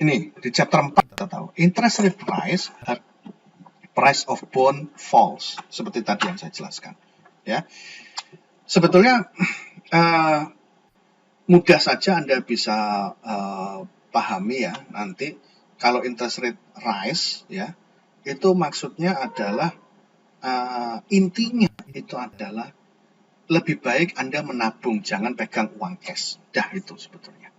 Ini di chapter 4 kita tahu interest rate rise, price of bond falls, seperti tadi yang saya jelaskan. Ya, sebetulnya mudah saja Anda bisa pahami ya nanti kalau interest rate rise ya itu maksudnya adalah intinya itu adalah lebih baik Anda menabung, jangan pegang uang cash. Dah itu sebetulnya.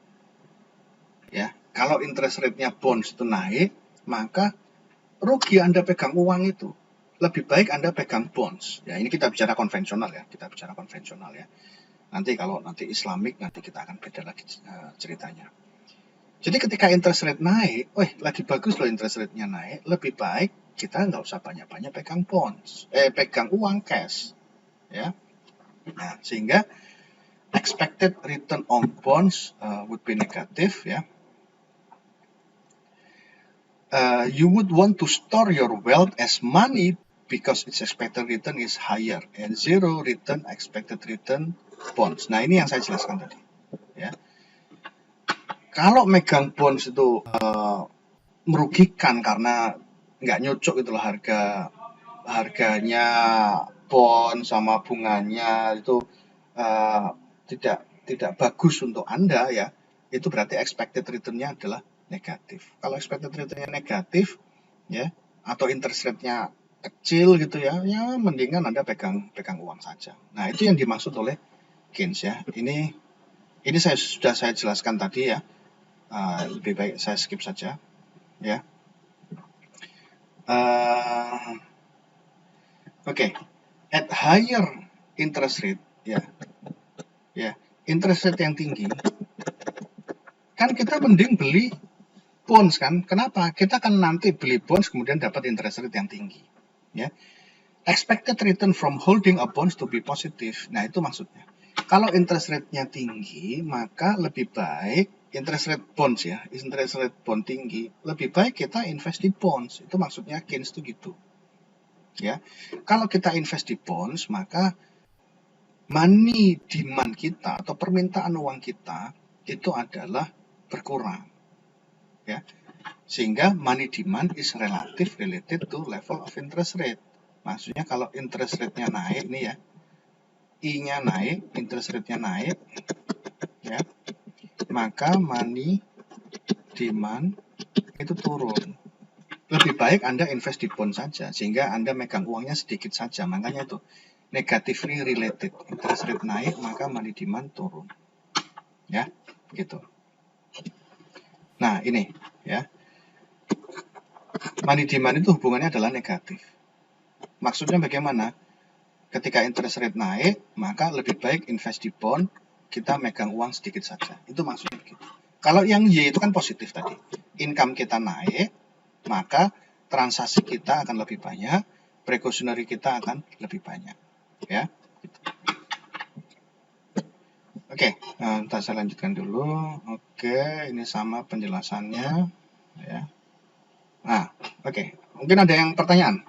Ya, kalau interest rate-nya bonds itu naik, maka rugi Anda pegang uang itu. Lebih baik Anda pegang bonds. Ya, ini kita bicara konvensional ya, Nanti kalau nanti Islamic nanti kita akan beda lagi ceritanya. Jadi ketika interest rate naik, lagi bagus loh interest rate-nya naik, lebih baik kita nggak usah banyak-banyak pegang bonds, pegang uang cash, ya. Nah, sehingga expected return on bonds would be negative, ya. You would want to store your wealth as money because its expected return is higher and zero return expected return bonds. Nah, ini yang saya jelaskan tadi, ya. Kalau megang bonds itu merugikan karena nggak nyocok itulah harganya bond sama bunganya itu tidak bagus untuk Anda ya, itu berarti expected return-nya adalah negatif. Kalau expected return-nya negatif ya atau interest rate-nya kecil gitu ya mendingan Anda pegang uang saja. Nah, itu yang dimaksud oleh Keynes ya. Ini sudah saya jelaskan tadi ya. Lebih baik saya skip saja ya. Oke. At higher interest rate ya. Interest rate yang tinggi kan kita mending beli bonds kan. Kenapa? Kita kan nanti beli bonds kemudian dapat interest rate yang tinggi. Ya. Expected return from holding a bonds to be positive. Nah, itu maksudnya. Kalau interest rate-nya tinggi, maka lebih baik interest rate bonds ya, interest rate bond tinggi, lebih baik kita invest di bonds. Itu maksudnya Keynes itu gitu. Ya. Kalau kita invest di bonds, maka money demand kita atau permintaan uang kita itu adalah berkurang. Ya. Sehingga money demand is related to level of interest rate. Maksudnya kalau interest rate-nya naik nih ya, I-nya naik, interest rate-nya naik, ya, maka money demand itu turun. Lebih baik Anda invest di bond saja, sehingga Anda megang uangnya sedikit saja. Makanya itu negatively related. Interest rate naik, maka money demand turun. Ya, begitu. Nah, ini ya. Money demand itu hubungannya adalah negatif. Maksudnya bagaimana? Ketika interest rate naik, maka lebih baik invest di bond, kita megang uang sedikit saja. Itu maksudnya begitu. Kalau yang Y itu kan positif tadi. Income kita naik, maka transaksi kita akan lebih banyak, precautionary kita akan lebih banyak. Ya. Gitu. Oke, ntar saya lanjutkan dulu. Oke, ini sama penjelasannya. Ya. Nah, oke. Mungkin ada yang pertanyaan?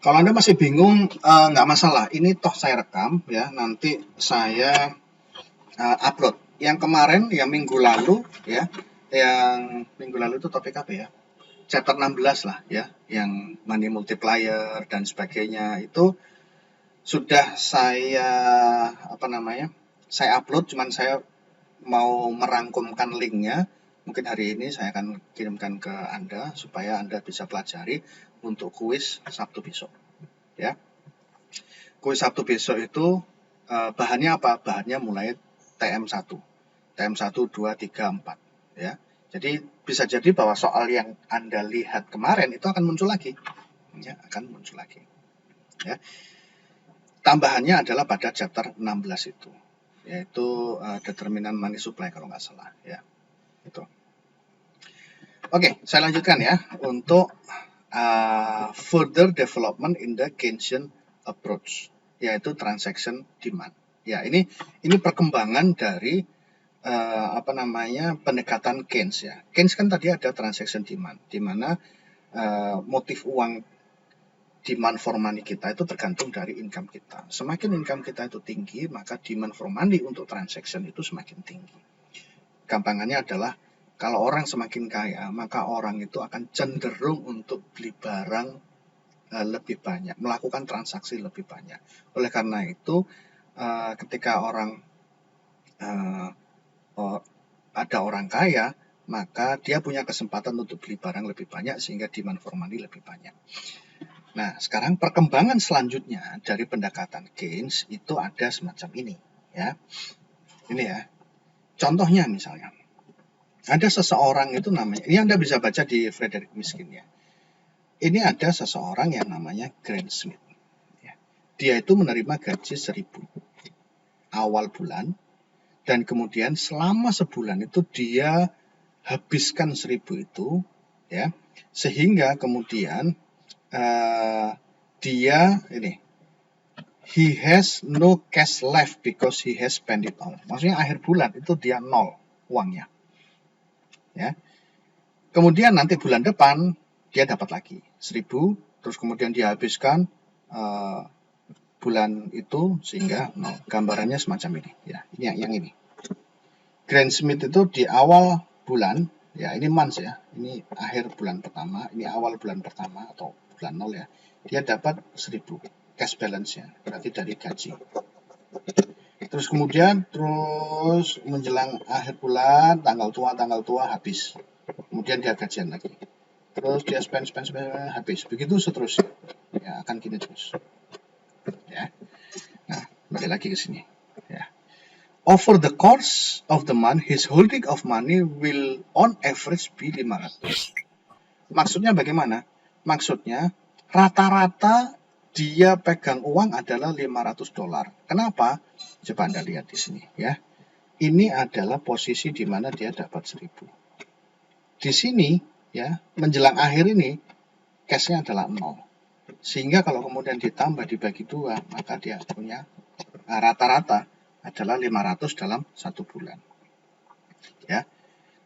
Kalau Anda masih bingung, nggak masalah. Ini toh saya rekam, ya. Nanti saya upload. Yang kemarin, yang minggu lalu, ya. Yang minggu lalu itu topik apa ya? Chapter 16 lah, ya. Yang money multiplier dan sebagainya. Itu sudah saya, saya upload, cuman saya mau merangkumkan linknya. Mungkin hari ini saya akan kirimkan ke Anda, supaya Anda bisa pelajari untuk kuis Sabtu besok. Ya, kuis Sabtu besok itu bahannya apa? Bahannya mulai TM1, 2, 3, 4. Ya, jadi bisa jadi bahwa soal yang Anda lihat kemarin itu akan muncul lagi. Ya, akan muncul lagi. Ya, tambahannya adalah pada chapter 16 itu, yaitu determinan money supply kalau nggak salah. Ya, itu. Oke, saya lanjutkan ya untuk further development in the Keynesian approach, yaitu transaction demand. Ya, ini perkembangan dari pendekatan Keynes ya. Keynes kan tadi ada transaction demand, di mana motif uang demand for money kita itu tergantung dari income kita. Semakin income kita itu tinggi, maka demand for money untuk transaction itu semakin tinggi. Gampangannya adalah Kalau orang semakin kaya, maka orang itu akan cenderung untuk beli barang lebih banyak, melakukan transaksi lebih banyak. Oleh karena itu, ketika ada orang kaya, maka dia punya kesempatan untuk beli barang lebih banyak sehingga demand for money lebih banyak. Nah, sekarang perkembangan selanjutnya dari pendekatan Keynes itu ada semacam ini, ya. Ini ya. Contohnya misalnya, ada seseorang itu namanya, ini Anda bisa baca di Frederick Mishkin ya. Ini ada seseorang yang namanya Grant Smith. Dia itu menerima gaji 1.000 awal bulan, dan kemudian selama sebulan itu dia habiskan 1.000 itu, ya, sehingga kemudian dia ini, he has no cash left because he has spent it all. Maksudnya akhir bulan itu dia nol uangnya, ya. Kemudian nanti bulan depan dia dapat lagi 1.000, terus kemudian dia habiskan bulan itu sehingga nol. Gambarannya semacam ini, ya. Ini yang ini. Grant Smith itu di awal bulan, ya ini months ya, ini akhir bulan pertama, ini awal bulan pertama atau bulan nol ya, dia dapat 1.000 cash balance-nya, berarti dari gaji. Terus kemudian terus menjelang akhir bulan, tanggal tua habis. Kemudian dia gajian lagi. Terus dia spend habis. Begitu seterusnya. Ya, akan gini terus. Ya. Nah, balik lagi ke sini. Ya. Over the course of the month, his holding of money will on average be 500. Maksudnya bagaimana? Maksudnya rata-rata dia pegang uang adalah $500. Kenapa? Coba Anda lihat di sini ya. Ini adalah posisi di mana dia dapat 1.000. Di sini ya, menjelang akhir ini cash-nya adalah 0. Sehingga kalau kemudian ditambah dibagi 2, maka dia punya rata-rata adalah 500 dalam 1 bulan. Ya.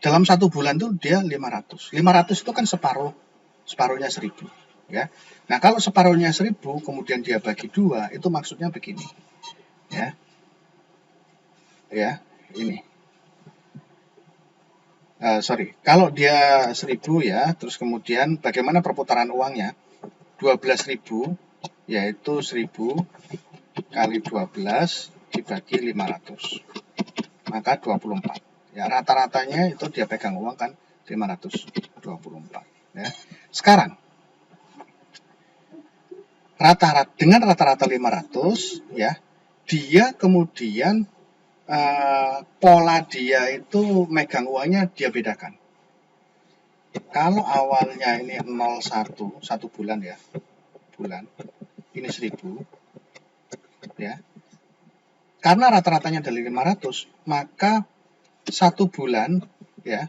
Dalam 1 bulan itu dia 500. 500 itu kan separuhnya 1.000, ya. Nah, kalau separuhnya 1.000 kemudian dia bagi 2, itu maksudnya begini. Ya. Ya, ini. Kalau dia 1.000 ya, terus kemudian bagaimana perputaran uangnya? 12.000 yaitu 1.000 kali 12 dibagi 500. Maka 24. Ya, rata-ratanya itu dia pegang uang kan 524, ya. Sekarang dengan rata-rata 500 ya, dia kemudian pola dia itu megang uangnya dia bedakan. Kalau awalnya ini 01 1 bulan ya, ini 1.000 ya. Karena rata-ratanya dari 500, maka 1 bulan ya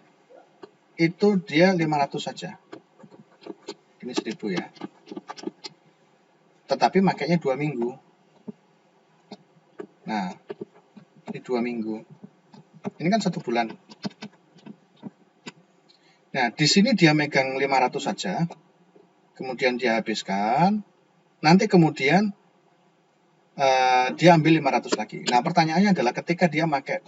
itu dia 500 saja. Ini 1.000 ya. Tetapi makanya 2 minggu. Nah, ini 2 minggu. Ini kan 1 bulan. Nah, di sini dia megang 500 saja. Kemudian dia habiskan. Nanti kemudian dia ambil 500 lagi. Nah, pertanyaannya adalah ketika dia pakai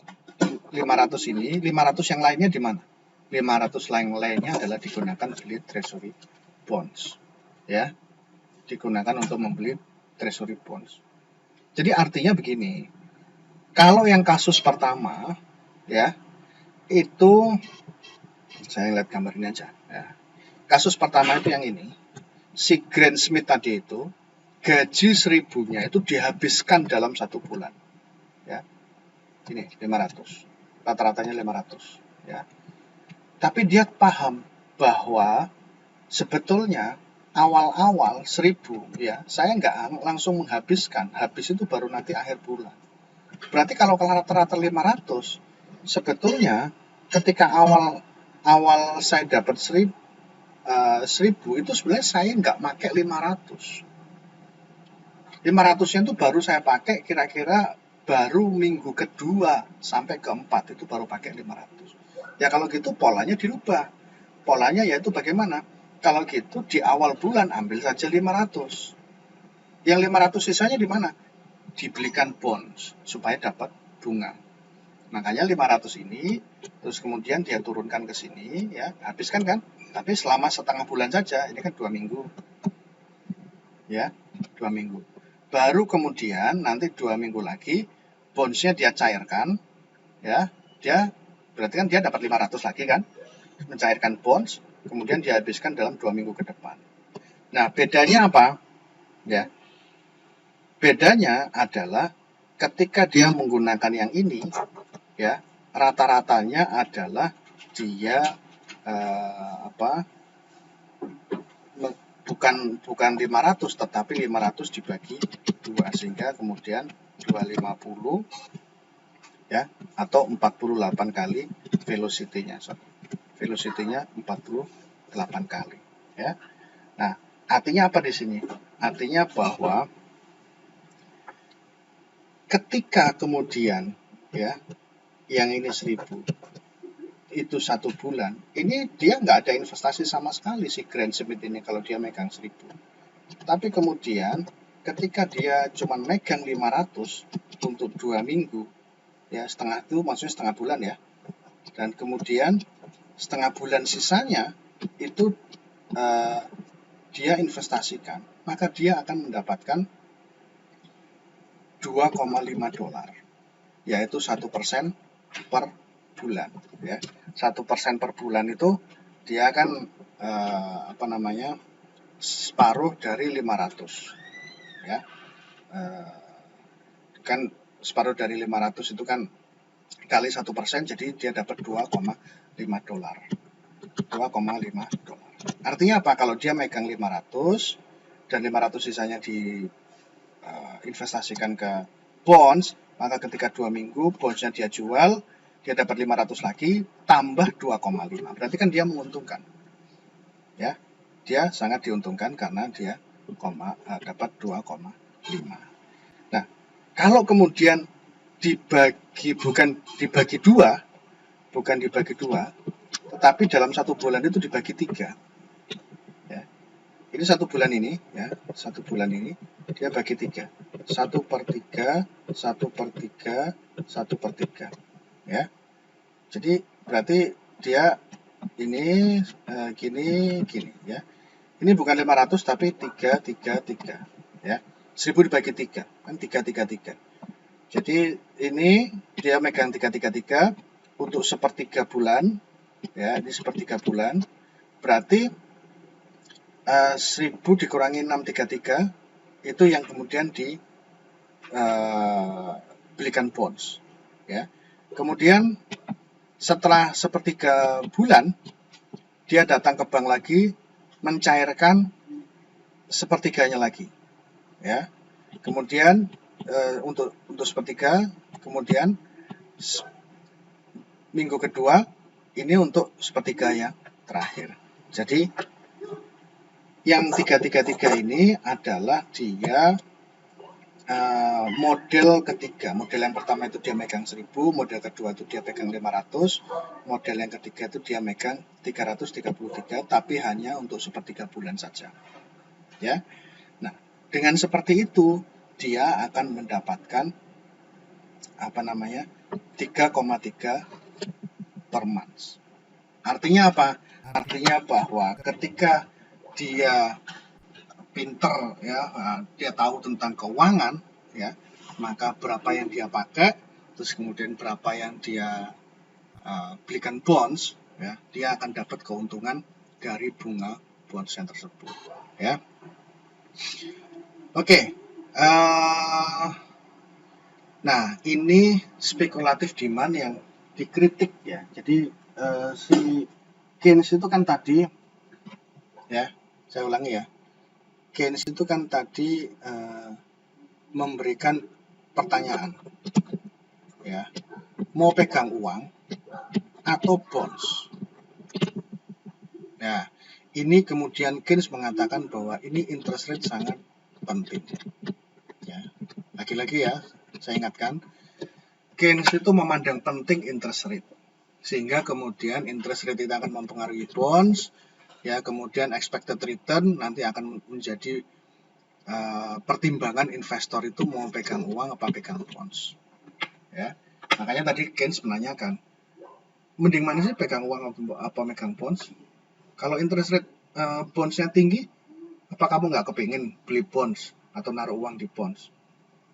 500 ini, 500 yang lainnya di mana? 500 lainnya adalah digunakan beli treasury bonds. Ya. Digunakan untuk membeli treasury bonds. Jadi artinya begini. Kalau yang kasus pertama ya, itu saya lihat gambar ini aja ya. Kasus pertama itu yang ini. Si Grant Smith tadi itu gaji 1.000-nya itu dihabiskan dalam 1 bulan. Ya. Ini 500. Rata-ratanya 500 ya. Tapi dia paham bahwa sebetulnya awal-awal 1.000 ya, saya nggak langsung menghabiskan. Habis itu baru nanti akhir bulan. Berarti kalau rata-rata 500, sebetulnya ketika awal saya dapat 1.000 itu sebenarnya saya nggak pakai 500. 500-nya itu baru saya pakai kira-kira baru minggu kedua sampai keempat itu baru pakai 500. Ya kalau gitu polanya dirubah. Polanya yaitu bagaimana? Kalau gitu di awal bulan ambil saja 500. Yang 500 sisanya di mana? Dibelikan bonds supaya dapat bunga. Makanya 500 ini terus kemudian dia turunkan ke sini, ya, habiskan kan? Tapi selama setengah bulan saja, ini kan 2 minggu, ya, 2 minggu. Baru kemudian nanti 2 minggu lagi bondsnya dia cairkan, ya, dia berarti kan dia dapat 500 lagi kan, mencairkan bonds, kemudian dia habiskan dalam 2 minggu ke depan. Nah, bedanya apa? Ya, bedanya adalah ketika dia menggunakan yang ini, ya, rata-ratanya adalah dia bukan 500 tetapi 500 dibagi 2 sehingga kemudian 250, ya, atau 48 kali velocity-nya. Velocity-nya 48 kali, ya. Nah, artinya apa di sini? Artinya bahwa ketika kemudian, ya, yang ini 1000 itu 1 bulan, ini dia nggak ada investasi sama sekali si Grant Smith ini kalau dia megang 1000. Tapi kemudian ketika dia cuma megang 500 untuk 2 minggu, ya, setengah itu maksudnya setengah bulan, ya, dan kemudian setengah bulan sisanya itu dia investasikan, maka dia akan mendapatkan $2,5, yaitu 1% per bulan, ya. 1% per bulan itu dia akan separuh dari 500, ya. Kan separuh dari 500 itu kan kali 1%, jadi dia dapat $2,5. Artinya apa? Kalau dia megang 500 dan 500 sisanya diinvestasikan ke bonds, maka ketika 2 minggu bondsnya dia jual, dia dapat 500 lagi tambah 2,5. Berarti kan dia menguntungkan, ya. Dia sangat diuntungkan karena dia dapat 2,5. Nah, kalau kemudian bukan dibagi dua, tetapi dalam 1 bulan itu dibagi 3, ya. Ini 1 bulan ini, ya, 1 bulan ini dia bagi 3, 1/3, 1/3, 1/3, ya. Jadi berarti dia ini gini, ya. Ini bukan 500 tapi 3, ya. 1000 dibagi 3 kan 3. Jadi ini dia megang 3 untuk 1/3 bulan, ya, ini 1/3 bulan. Berarti 1000 dikurangi 633 itu yang kemudian dibelikan bonds, ya. Kemudian setelah 1/3 bulan dia datang ke bank lagi mencairkan 1/3-nya lagi, ya. Kemudian untuk 1/3, kemudian minggu kedua ini untuk 1/3 yang terakhir. Jadi yang 333 ini adalah dia model ketiga. Model yang pertama itu dia megang 1000, model kedua itu dia pegang 500, model yang ketiga itu dia megang 333 tapi hanya untuk 1/3 bulan saja, ya. Nah, dengan seperti itu dia akan mendapatkan 3,3 per month. Artinya apa? Artinya bahwa ketika dia pinter, ya, dia tahu tentang keuangan, ya, maka berapa yang dia pakai, terus kemudian berapa yang dia belikan bonds, ya, dia akan dapat keuntungan dari bunga bonds yang tersebut, ya. Oke. Nah, ini spekulatif demand yang dikritik, ya. Jadi si Keynes itu kan tadi, ya, saya ulangi, ya. Keynes itu kan tadi memberikan pertanyaan, ya, mau pegang uang atau bonds. Nah, ini kemudian Keynes mengatakan bahwa ini interest rate sangat penting, ya. Lagi-lagi, ya, saya ingatkan, Keynes itu memandang penting interest rate, sehingga kemudian interest rate itu akan mempengaruhi bonds, ya, kemudian expected return nanti akan menjadi pertimbangan investor itu mau pegang uang apa pegang bonds, ya. Makanya tadi Keynes menanyakan, mending mana sih pegang uang apa megang bonds? Kalau interest rate bondsnya tinggi, apa kamu nggak kepingin beli bonds atau naruh uang di bonds?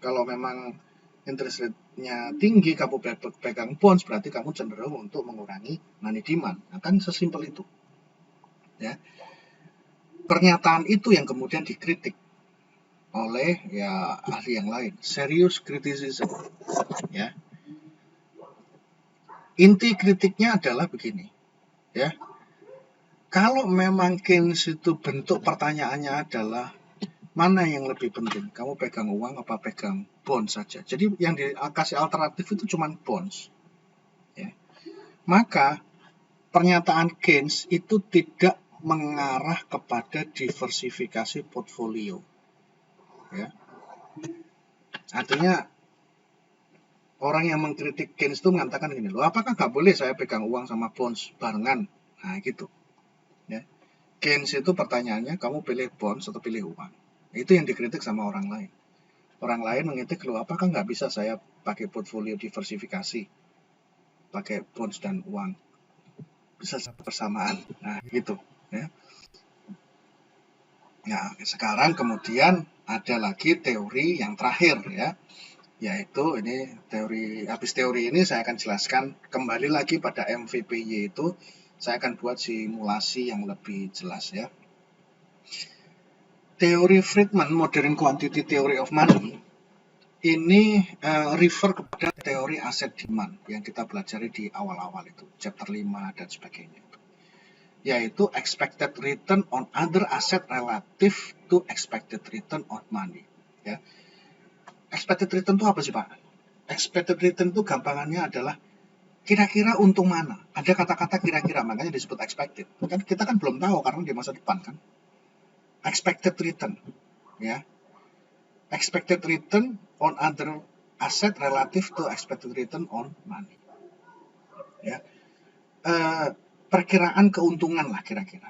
Kalau memang interest rate-nya tinggi, kamu pegang bonds, berarti kamu cenderung untuk mengurangi money demand. Nah, kan sesimpel itu. Ya. Pernyataan itu yang kemudian dikritik oleh ya ahli yang lain, serious criticism. Ya. Inti kritiknya adalah begini, ya. Kalau memang Keynes itu bentuk pertanyaannya adalah mana yang lebih penting, kamu pegang uang apa pegang bonds saja. Jadi yang dikasih alternatif itu cuma bonds. Ya. Maka pernyataan Keynes itu tidak mengarah kepada diversifikasi portfolio. Ya. Artinya orang yang mengkritik Keynes itu mengatakan gini, loh apakah nggak boleh saya pegang uang sama bonds barengan? Nah gitu. Ya. Keynes itu pertanyaannya, kamu pilih bonds atau pilih uang? Itu yang dikritik sama orang lain. Orang lain mengkritik, loh apakah nggak bisa saya pakai portfolio diversifikasi, pakai bonds dan uang? Bisa bersamaan. Nah gitu. Ya. Nah sekarang kemudian ada lagi teori yang terakhir ya, yaitu ini teori, habis teori ini saya akan jelaskan kembali lagi pada MVPY itu, saya akan buat simulasi yang lebih jelas ya. Teori Friedman, Modern Quantity Theory of Money, ini refer kepada teori aset demand yang kita pelajari di awal-awal itu, chapter 5 dan sebagainya. Yaitu expected return on other asset relative to expected return on money. Ya. Expected return itu apa sih Pak? Expected return itu gampangannya adalah kira-kira untung mana. Ada kata-kata kira-kira, makanya disebut expected. Kan kita kan belum tahu karena di masa depan kan. Expected return, ya. Expected return on other asset relative to expected return on money. Ya. Perkiraan keuntungan lah kira-kira.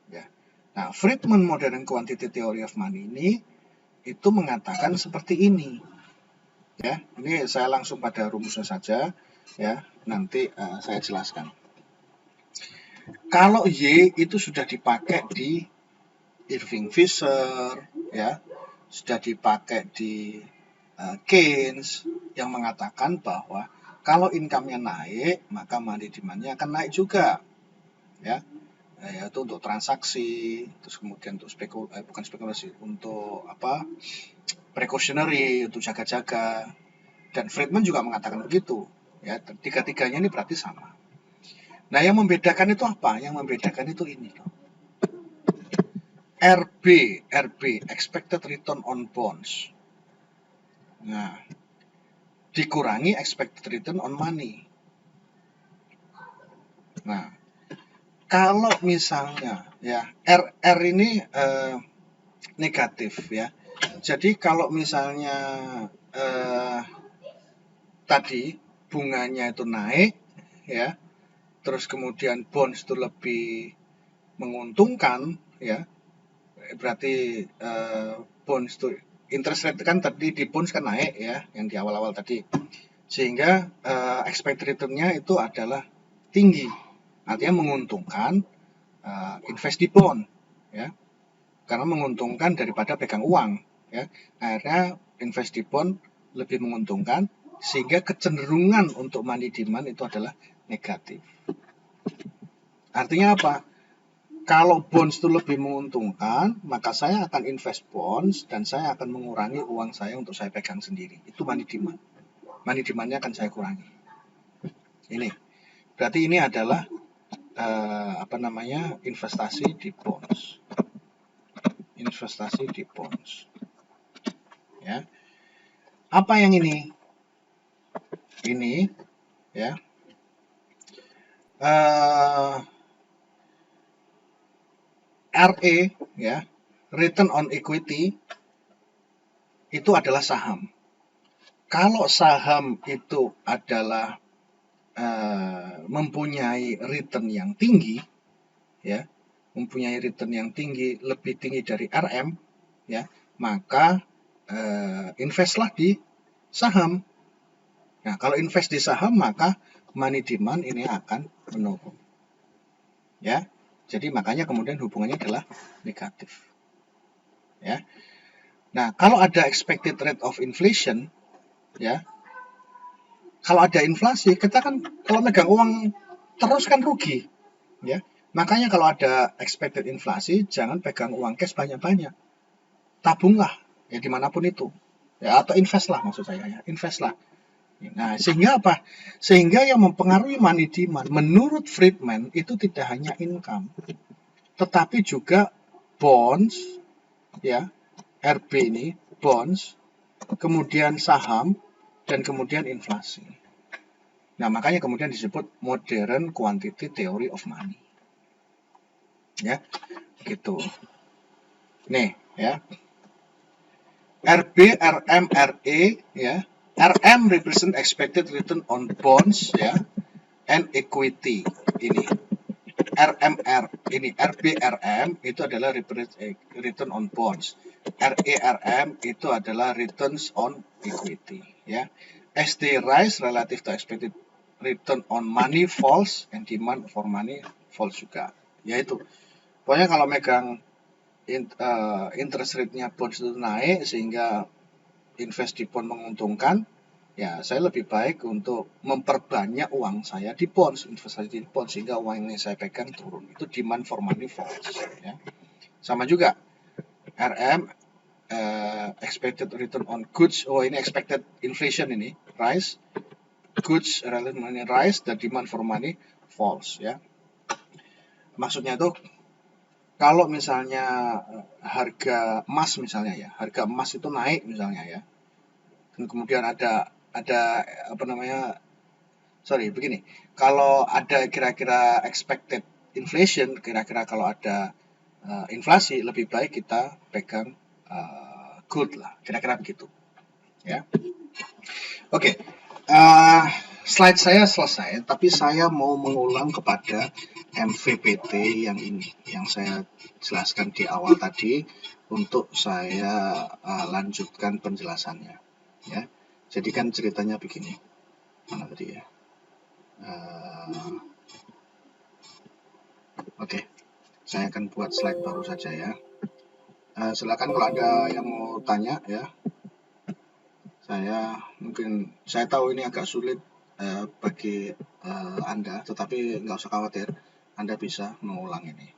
Ya. Nah, Friedman Modern Quantity Theory of Money ini itu mengatakan seperti ini. Ya, ini saya langsung pada rumusnya saja ya, nanti saya jelaskan. Kalau Y itu sudah dipakai di Irving Fisher ya, sudah dipakai di Keynes yang mengatakan bahwa kalau income-nya naik, maka money demand-nya akan naik juga. Ya. Yaitu untuk transaksi, terus kemudian untuk bukan spekulasi, untuk apa? Precautionary, untuk jaga-jaga. Dan Friedman juga mengatakan begitu. Ya, tiga-tiganya ini berarti sama. Nah, yang membedakan itu apa? Yang membedakan itu ini loh. RB, expected return on bonds. Nah, dikurangi expected return on money. Nah, kalau misalnya ya RR ini negatif ya. Jadi kalau misalnya tadi bunganya itu naik ya, terus kemudian bonds itu lebih menguntungkan ya, berarti bonds itu interest rate kan tadi di bonds kan naik ya, yang di awal-awal tadi, sehingga expected return-nya itu adalah tinggi, artinya menguntungkan invest di bond ya, karena menguntungkan daripada pegang uang ya, akhirnya invest di bond lebih menguntungkan, sehingga kecenderungan untuk money demand itu adalah negatif. Artinya apa? Kalau bonds itu lebih menguntungkan, maka saya akan invest bonds dan saya akan mengurangi uang saya untuk saya pegang sendiri. Itu money demand. Money demand-nya akan saya kurangi. Ini. Berarti ini adalah investasi di bonds. Investasi di bonds. Ya. Apa yang ini? Ini ya. RE ya, return on equity itu adalah saham. Kalau saham itu adalah mempunyai return yang tinggi ya, mempunyai return yang tinggi, lebih tinggi dari RM ya, maka investlah di saham Nah, kalau invest di saham maka money demand ini akan menurun. Ya. Jadi makanya kemudian hubungannya adalah negatif. Ya. Nah, kalau ada expected rate of inflation, ya. Kalau ada inflasi, kita kan kalau megang uang terus kan rugi, ya. Makanya kalau ada expected inflasi, jangan pegang uang cash banyak-banyak. Tabunglah, ya dimanapun itu. Ya, atau invest lah maksud saya ya, invest lah. Nah, sehingga apa? Sehingga yang mempengaruhi money demand menurut Friedman itu tidak hanya income, tetapi juga bonds, ya, RB ini, bonds, kemudian saham, dan kemudian inflasi. Nah, makanya kemudian disebut modern quantity theory of money. Ya, gitu. Nih, ya. RB, RM, RE, ya. RM represent expected return on bonds, ya, and equity. Ini RMR, ini RBRM itu adalah return on bonds. RERM itu adalah returns on equity, ya. SD rise relative to expected return on money falls and demand for money falls juga. Yaitu pokoknya kalau megang interest rate-nya bonds itu naik sehingga invest di bond menguntungkan, ya saya lebih baik untuk memperbanyak uang saya di bonds, investasi di bonds sehingga uang yang saya pegang turun. Itu demand for money falls. Ya. Sama juga RM expected return on goods. Oh ini expected inflation ini rise, goods relative money rise, dan demand for money falls. Ya. Maksudnya itu kalau misalnya harga emas misalnya ya, harga emas itu naik misalnya ya, dan kemudian ada apa namanya, begini, kalau ada kira-kira expected inflation, kira-kira kalau ada inflasi, lebih baik kita pegang good lah, kira-kira begitu. Ya, oke. Slide saya selesai, tapi saya mau mengulang kepada MVPT yang ini, yang saya jelaskan di awal tadi, untuk saya lanjutkan penjelasannya. Ya, jadi kan ceritanya begini, mana tadi ya? Oke, saya akan buat slide baru saja ya. Silakan kalau ada yang mau tanya ya. Saya tahu ini agak sulit bagi Anda, tetapi nggak usah khawatir, Anda bisa mengulang ini.